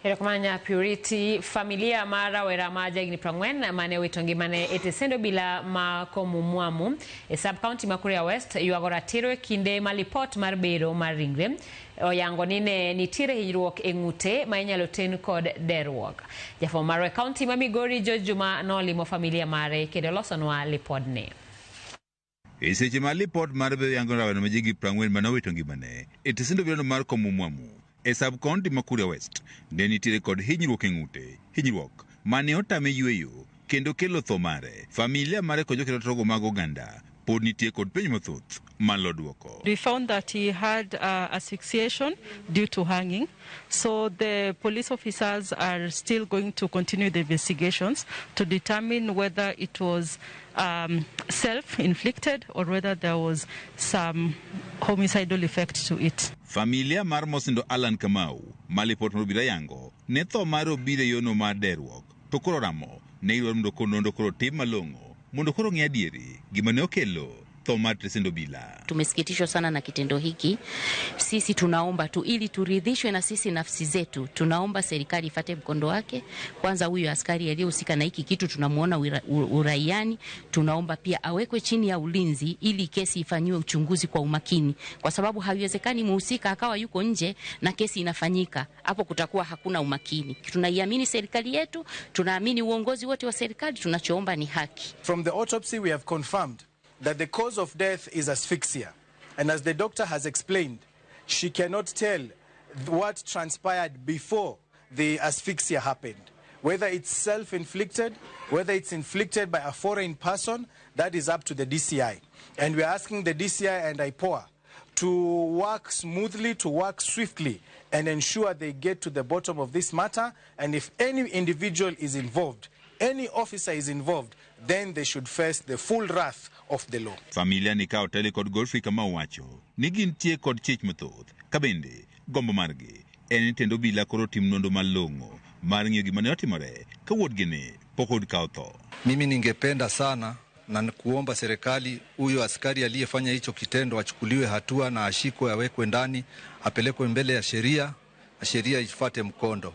Erokamanya Purity. Familia mara wera maja igni prangwen mane witongi mane etesendo bila makomu muamu e sub-county Makuria West yuagora tiro kinde malipot mar bero mar ringre oyango nine nitire hinyruok e ng'ute ma inyalo ten kod derruok. Jafwambo marwa county ma Migori Jojuma nolimo familia mare kendo losonwa lipodne. E seche ma lipot mar bero yango rawano ma jigi prangwen manowito ngimane etesendo bila mar komu muamu e sub-county Makuria West ne nitiere kod hinyruok e ng'ute, hinyruok mane otame yweyo kendo kelo tho mare. Familia mare kod jokelo togo mag oganda pod nitie kod penj mathoth malo duoko. We found that he had asphyxiation due to hanging, so the police officers are still going to continue the investigations to determine whether it was self-inflicted or whether there was some homicidal effect to it. Familia mar Mosindo Alan Kamau, malipot mobira yango, ne tho mar obire yono mar derruok, to koro ramo, ne iwar mondo koro tim malong'o, mondo koro ng'e adieri gima ne okelo Thomar Tresendobila. Tumesikitishwa sana na kitendo hiki. Sisi tunaomba tu ili turidhishwe na sisi nafsi zetu. Tunaomba serikali ifate mkondo wake. Kwanza huyu askari aliyehusika na hiki kitu tunamuona uraiani. Tunaomba pia awekwe chini ya ulinzi ili kesi ifanyiwe uchunguzi kwa umakini. Kwa sababu haiwezekani mhusika akawa yuko nje na kesi inafanyika. Hapo kutakuwa hakuna umakini. Tunaiamini serikali yetu, tunaamini uongozi wote wa serikali, tunachoomba ni haki. From the autopsy we have confirmed that the cause of death is asphyxia. And as the doctor has explained, she cannot tell what transpired before the asphyxia happened. Whether it's self-inflicted, whether it's inflicted by a foreign person, that is up to the DCI. And we are asking the DCI and IPOA to work smoothly, to work swiftly, and ensure they get to the bottom of this matter. And if any individual is involved, any officer is involved, then they should face the full wrath of the law. Familia ni kao tele kod Godfrey kama wacho, nigin tie kod chich mathoth, kabende, gombo margi, eni Tendobila koro tim nondo malongo, maringi gimane otimore, kawuod gini, pokod kao tho. Mimi ningependa sana na kuomba serikali huyo askari aliyefanya hicho kitendo achukuliwe hatua na ashikwe, awekwe ndani, apelekwe mbele ya sheria, na sheria ifuate mkondo.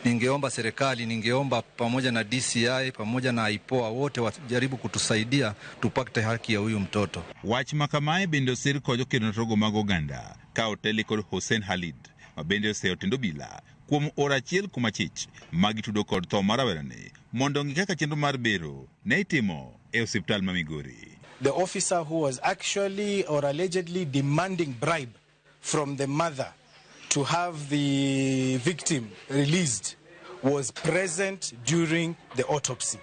Ningeomba serikali, ningeomba pamoja na DCI, pamoja na IPOA wote wajaribu kutusaidia tupate haki ya huyu mtoto. Wach makamae bende osir kojo kenotogo mag oganda, ka oteli kod Hussein Halid, mabende oseo Tendobila, kuom orachiel kumachich, magitudo kod tho marawerane, mondo ngi kaka chenro mar bero, ne itimo e osiptal ma Migori. The officer who was actually or allegedly demanding bribe from the mother to have the victim released was present during the autopsy,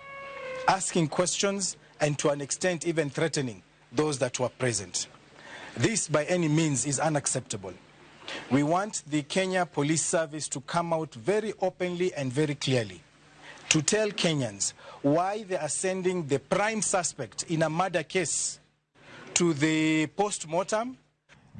asking questions and to an extent even threatening those that were present. This by any means is unacceptable. We want the Kenya Police Service to come out very openly and very clearly to tell Kenyans why they are sending the prime suspect in a murder case to the post-mortem.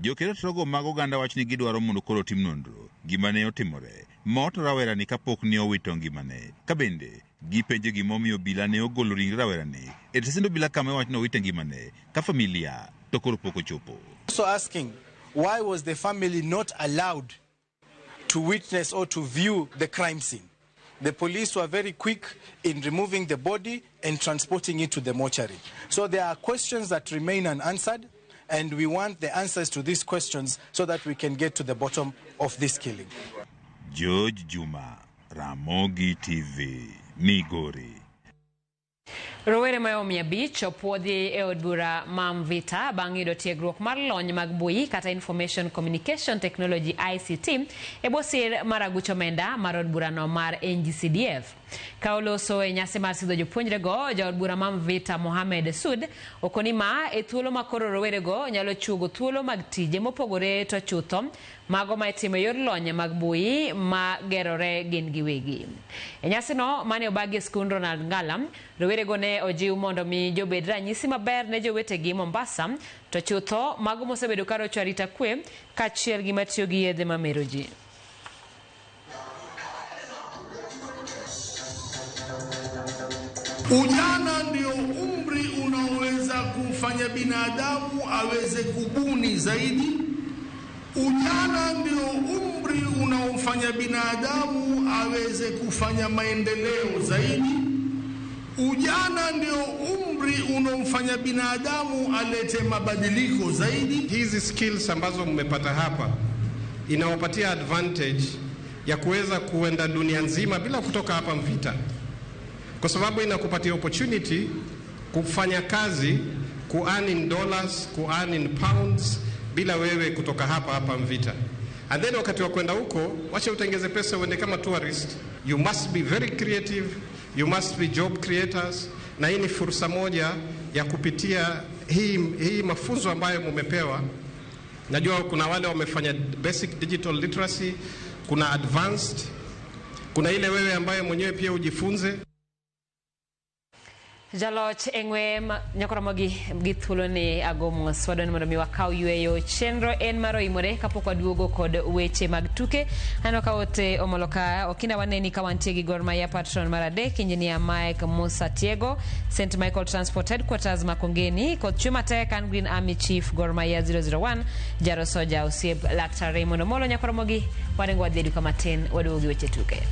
Jokero trogo mag oganda wach ni gidwaro mondo koro tim nonro gimane otimore moto rawera ni kapok ni owito ngimane kabende gipenjo gimomiyo obila ne ogolo ringre rawera ni e Tresendo Bila kama wach no owito ngimane ka familia to koro pok ochopo. Also asking why was the family not allowed to witness or to view the crime scene. The police were very quick in removing the body and transporting it to the mortuary. So there are questions that remain unanswered. And we want the answers to these questions so that we can get to the bottom of this killing. George Juma, Ramogi TV, Migori. Rowere mayomi abich opuodhi e od bura mam vita bang' yudo tiegruok mar lony mag mbui kata Information Communication Technology ICT e bwo sir mar Aguch Omenda mar od burano mar NGCDF. Ka oloso e nyasi mar sidho jopuonjrego, jaod bura mam vita Mohamed Sud okoni ma e thuolo ma koro rowerego nyalo chugo thuolo mag tije mopogore to chutho mago ma itimo yor lony mag mbui ma gerore gin giwegi. E nyasi no mane obagi skund Ronald Ngalam, rowerego ne ojiw mondo mi jobed ranyisi maber ne jowetegi Mombasa to chutho mago mosebedo ka rocho arita kwe kaachiel gi matiyo gi yedhe mamero ji. Ujana ndio umri unaoweza kumfanya binadamu aweze kubuni zaidi. Ujana ndio umri unaomfanya binadamu aweze kufanya maendeleo zaidi. Ujana ndio umri unaomfanya binadamu alete mabadiliko zaidi. Hizi skills ambazo mmepata hapa inawapatia advantage ya kuweza kuenda dunia nzima bila kutoka hapa Mvita. Kwa sababu inakupatia opportunity kufanya kazi, ku-earn in dollars, ku-earn in pounds bila wewe kutoka hapa Mvita. And then wakati wa kwenda huko, wacha utengeze pesa uende kama tourist. You must be very creative, you must be job creators. Na hii ni fursa moja ya kupitia hii mafunzo ambayo mumepewa. Najua kuna wale wamefanya basic digital literacy, kuna advanced, kuna ile wewe ambayo mwenyewe pia ujifunze. Jaloch engwe nyakora gi thuolo ni agomo swadon mondo mi wakaw yueyo chenro en maro imore kapok waduogo kod weche mag tuke ano kawote omoloka okinda waneni ka wantie gi Gor Mahia patron mar adek engineer Mike Musa Tiego St Michael Transport Headquarters Makongeni kod Chuma Tech and Green Army Chief Gor Mahia 001 Jaro Soja Osieb Laktar Raymond Omolo nyakora warengo wadhedu kama 10 waduogo gi weche tuke.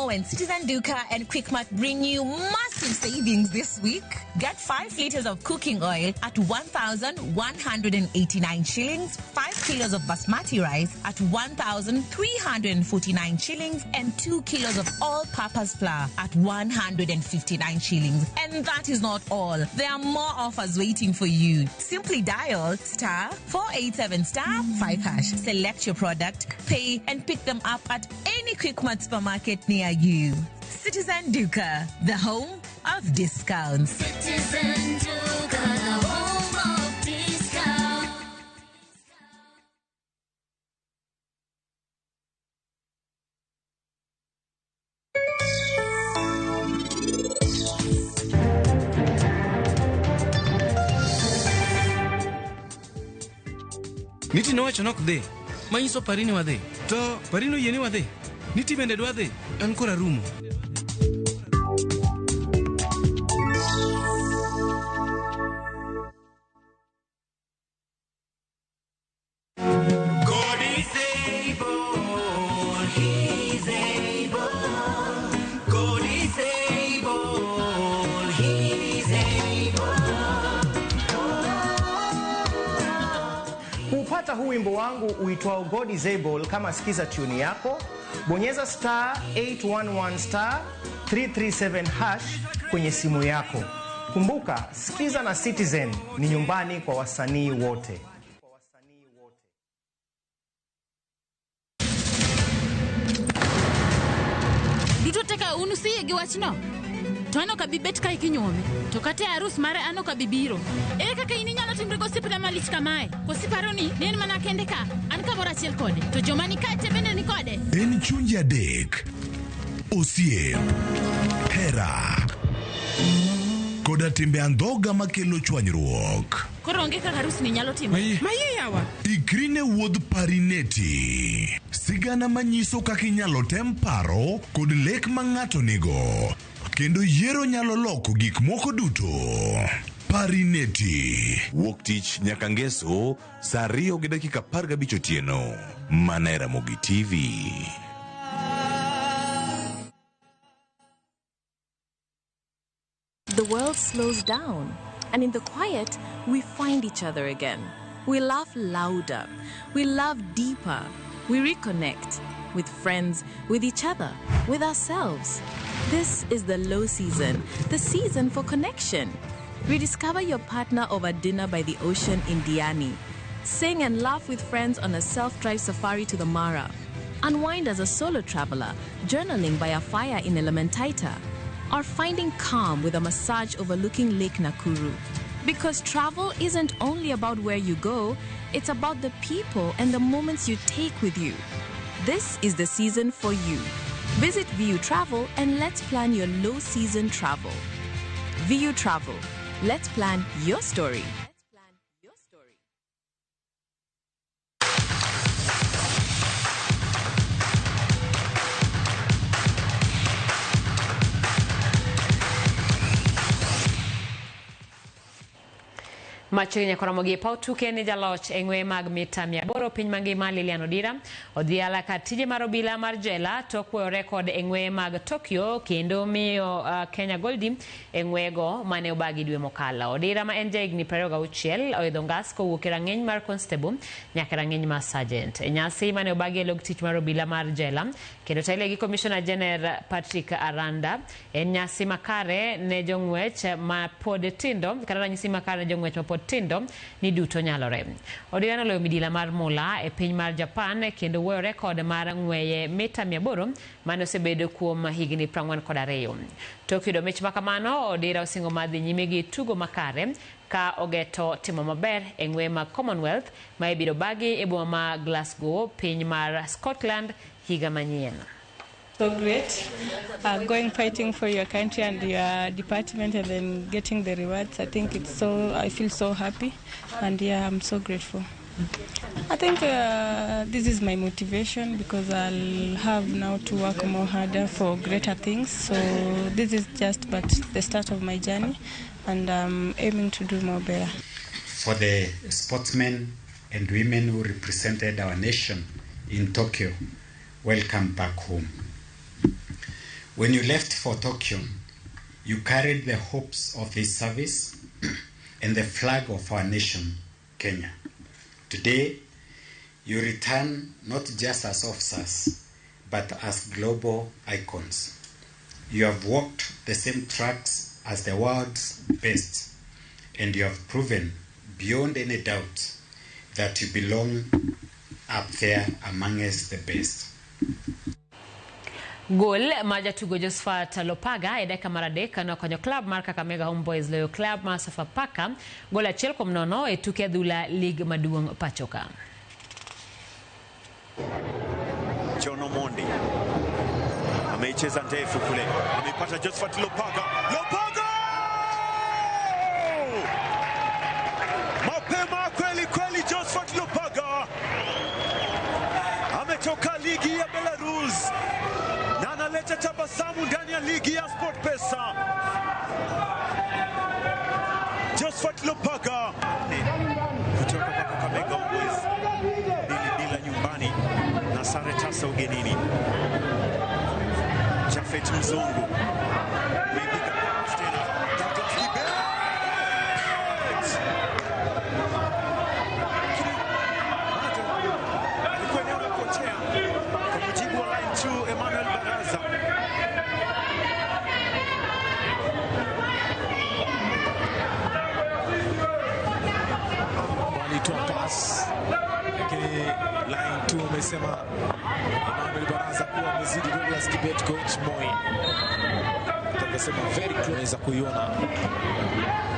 When Citizen Duka and Quickmart bring you massive savings this week. Get 5 liters of cooking oil at 1,189 shillings, 5 kilos of basmati rice at 1,349 shillings, and 2 kilos of all-purpose flour at 159 shillings. And that is not all. There are more offers waiting for you. Simply dial *487*5#. Select your product, pay, and pick them up at any Quickmart supermarket near you. Citizen Duka, the home of discounts. Citizen Duka, the home of discounts. Niti nowacho nok dhi. Manyiso parini wadhi. To parino yieni wadhi. Niti bende dwa dhi. An kora rumo. Kupata huu wimbo wangu uitwao God is Able, kama sikiza tune yako, bonyeza *811*337# kwenye simu yako. Kumbuka, sikiza na Citizen ni nyumbani kwa wasanii wote. Duto teka unusiye gi wachno. To ano ka bibet ka ikinyome. To kate arus mare ano ka bibiro. Ere kaka ininyalo timre gosipna malich kamae. Kosiparo ni nen mana kende ka. An ka mora achiel kode. To joma ni kate bende ni kode. En chunje adek. Osiem. Hera. Koda timbe andhoga makelo chwanyruok. Koro onge kaka arus ni nyalo timo. Maye yawa. Ikrine wuodh parineti. Sigana manyiso kaka inyalo tem paro kod lek ma ng'ato nigo. Kendo yiero nyalo loko gik moko duto. Parineti. Wuok tich nyaka ngeso saa 2:15 otieno. Manera Mogi TV. The world slows down, and in the quiet, we find each other again. We laugh louder. We love deeper. We reconnect with friends, with each other, with ourselves. This is the low season, the season for connection. Rediscover your partner over dinner by the ocean in Diani. Sing and laugh with friends on a self-drive safari to the Mara. Unwind as a solo traveler, journaling by a fire in Elementaita. Or finding calm with a massage overlooking Lake Nakuru. Because travel isn't only about where you go, it's about the people and the moments you take with you. This is the season for you. Visit VU Travel and let's plan your low season travel. VU Travel. Let's plan your story. Machiegni kora mogi pautuke ni jaloch engwe mag mita 800 piny mangima Lilian Odira odhiala ka tije mar obila mar jela to kuoyo rekod engwe mag Tokyo kendo miyo Kenya Goldi engwego mane obagi dwe mokalo. Odira ma en jahigni 26 oidho ngas kowuok e rang'iny mar constable nyaka rang'iny mar sergeant. Nyasi mane obagi e log tich mar obila mar jela kendo taile gi Commissioner General Patrick Aranda en nyasi makare ne jong'wech ma pod tindo kata nyasi makare ne jong'wech ma pod tindo ni duto nyalore. Odiano lo midila mar mula e piny mar Japan kendo wuoyo rekod mar ng'weye mita 800 mane osebedo kuom higni 42. Tok yudo mich makamano, Odira osingo madhi nyime gi tugo makare ka ogeto timo maber e ng'weye mag Commonwealth ma ibiro bagi e boma ma Glasgow, piny mar Scotland higa manyien. So great, going fighting for your country and your department and then getting the rewards. I think I feel so happy, and yeah, I'm so grateful. I think this is my motivation because I'll have now to work more harder for greater things. So this is just but the start of my journey, and I'm aiming to do more better. For the sportsmen and women who represented our nation in Tokyo, welcome back home. When you left for Tokyo, you carried the hopes of this service and the flag of our nation, Kenya. Today, you return not just as officers, but as global icons. You have walked the same tracks as the world's best, and you have proven beyond any doubt that you belong up there amongst the best. Gol majatugo Josephat Lopaga e dakika mar 3 nokonyo klab mar Kakamega Homeboys loyo klab mar Sofapaka gol 1-0 e tuke adhula lig maduong' pachoka. Jono Mondi ameicheza ndefu kule, amepata Josephat Lopaga. Mapema kweli kweli, Josephat Lopaga ametoka ligi ya Belarus na analeta tabasamu ndani ya ligi ya SportPesa. Josephat Lopaga kutoka kwa Kakamega Homeboys, bila nyumbani na sare tasa ugenini. Jafet Mzungu mepiga tena, Douglas Libet alikuwa eneo la kuotea kwa mujibu wa line 2 Emmanuel Baraza. Walitoa pass, lakini line 2 umesema Emmanuel Baraza kuwa amezidi Douglas Libet. Coach Moi atakasema very close za kuiona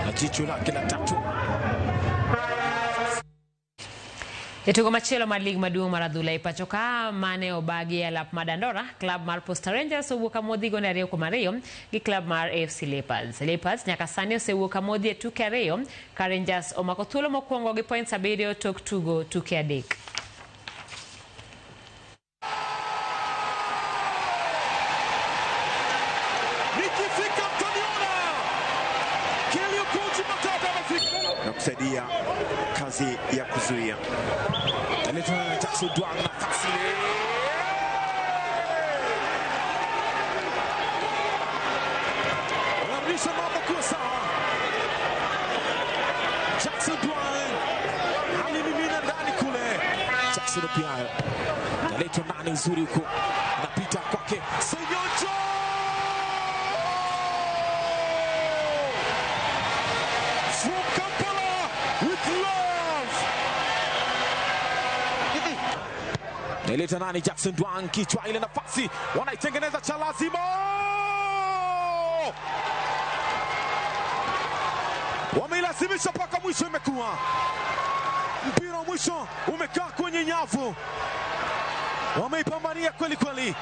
na jicho lake la tatu. Etugo machielo mar lig maduong' mar adhula e pachoka mane obagi e lap madandora, klab mar Posta Rangers owuok amodhi gone 2-2 gi klab mar AFC Leopards. Leopards nyaka sani osewuok amodhi e tuke 2 ka Rangers omako thuolo mokwongo gi points 7 tok tugo tuke 3. Na kusaidia kazi ya kuzuia. Alitoa Jackson Dwang nafasi. Anarudisha mambo kwa sawa. Jackson Dwang alimimina ndani kule. Jackson pia analeta ndani nzuri huko. Anapita kwake Senyonjo. Naileta nani Jackson Dwang, kichwa ile nafasi wanaitengeneza cha lazima. Wameilazimisha mpaka mwisho, imekuwa mpira wa mwisho umekaa kwenye nyavu. Wameipambania kweli kweli,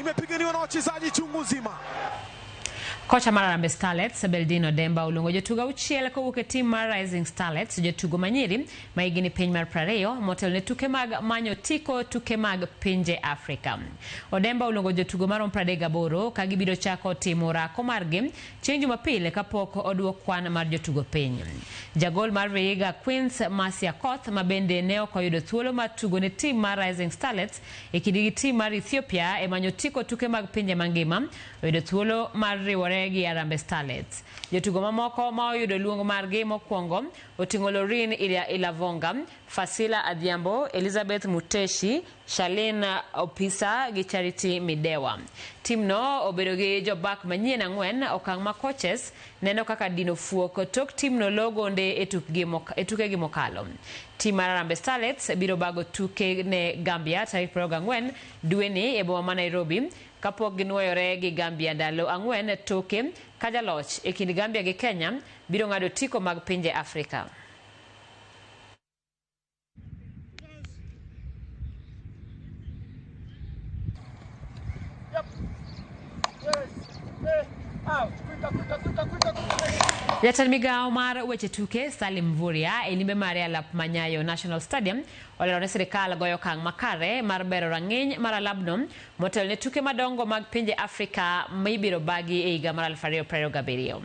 imepiganiwa na wachezaji chungu nzima. Kocha mar Harambee Starlets Beldino Demba olongo jotugo auchiel kowuok e tim mar Rising Starlets, jotugo manyiri ma higni piny mar 20 motel ne tuke mag manyo tiko tuke mag pinje Afrika. Odemba olongo jotugo marom 38 ka gibiro chako timo rako margi chieng' Jumapil kapok oduok kwan mar jotugo piny. Jagol mar Vihiga Queens Masia Koth ma bende ne ok oyudo thuolo mar tugo ne tim mar Rising Starlets e kindi gi tim mar Ethiopia e manyo tiko tuke mag pinje mangima oyudo thuolo mar riwore oyudore gi Harambee Starlets. Jotugo mamoko ma oyudo luongo margi mokwongo oting'o Lorin Ilavonga, Fasila Adhiambo, Elizabeth Muteshi, Shalina Opisa gi Charity Midewa. Timno obedo gi jobak manyien 4 okang' ma coaches neno kaka dino fuok tok timno logonde e tuke gi mokalo. Tim mar Harambee Starlets biro bago tuke ne Gambia tarik 24 dwe ni e boma ma Nairobi kapok ginuoyore gi Gambia ndalo 4 toke ka jaloch e kind Gambia gi Kenya biro ng'ado tiko mag pinje Afrika. Jatend migao mar weche tuke Salim Mvurya e limbe mare alap Manyayo National Stadium olero ne sirikal goyo okang' makare mar bero rang'iny mar alapno motelo ne tuke madongo mag pinje Afrika ma ibiro bagi e higa mar 2027.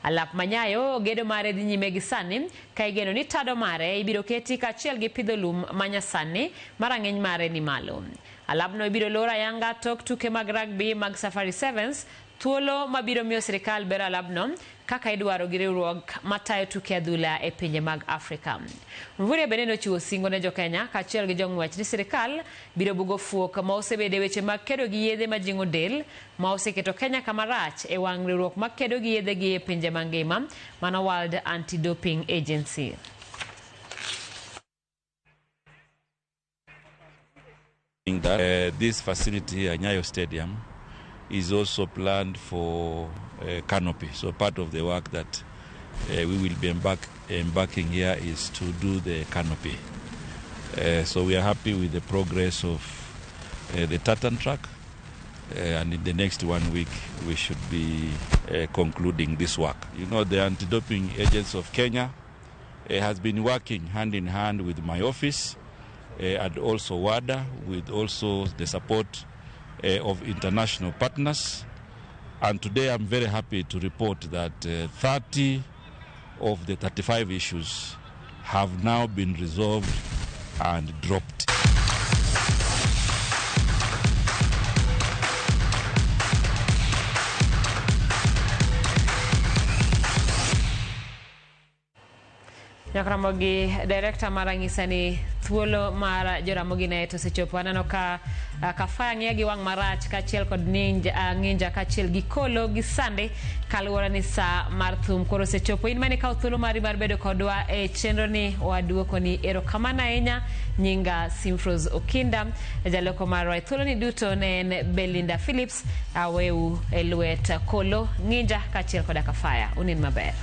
Alap Manyayo gedo mare dhi nyime gi sani ka igeno ni tado mare ibiro keti kaachiel gi pidho lum manyasani ma rang'iny mare ni malo. Alapno ibiro lor ayanga tok tuke mag rugby mag Safari Sevens, thuolo mabiro miyo sirikal bero alapno kaka idwaro gi riwruok matayo tuke adhula e pinje mag Afrika. Mvurya bende nochiwo singo ne Jo-Kenya kaachiel gi jong'wech ni sirikal biro bugo fuok ma osebede weche mag kedo gi yedhe majing'o del ma oseketo Kenya kama rach e wang' riwruok mag kedo gi yedhe gi e pinje mangima mano World Anti-Doping Agency. This facility here, Nyayo Stadium, is also planned for canopy. So part of the work that we will be embarking here is to do the canopy. So we are happy with the progress of the tartan track, and in the next 1 week we should be concluding this work. You know, the Anti-Doping Agency of Kenya has been working hand in hand with my office and also WADA, with also the support of international partners. And today I'm very happy to report that 30 of the 35 issues have now been resolved and dropped. Nyakaramogi director marang'isa ni thuolo mar joramogi ne to sechopo aneno ka kafaya ng'iya gi wang' marach kaachiel kod ng'inja kaachiel gi kolo gi sande kaluwore ni sa mar thum koro sechopo. In mane kawo thuolo mari mar bedo kodwa e chenro ni waduoko ni erokamano ahinya. Nyinga Simfros Okinda, jaloko marwa e thuolo ni duto ne en Belinda Phillips, aweu e lwet kolo ng'inja kaachiel kod kafaya. Unin maber.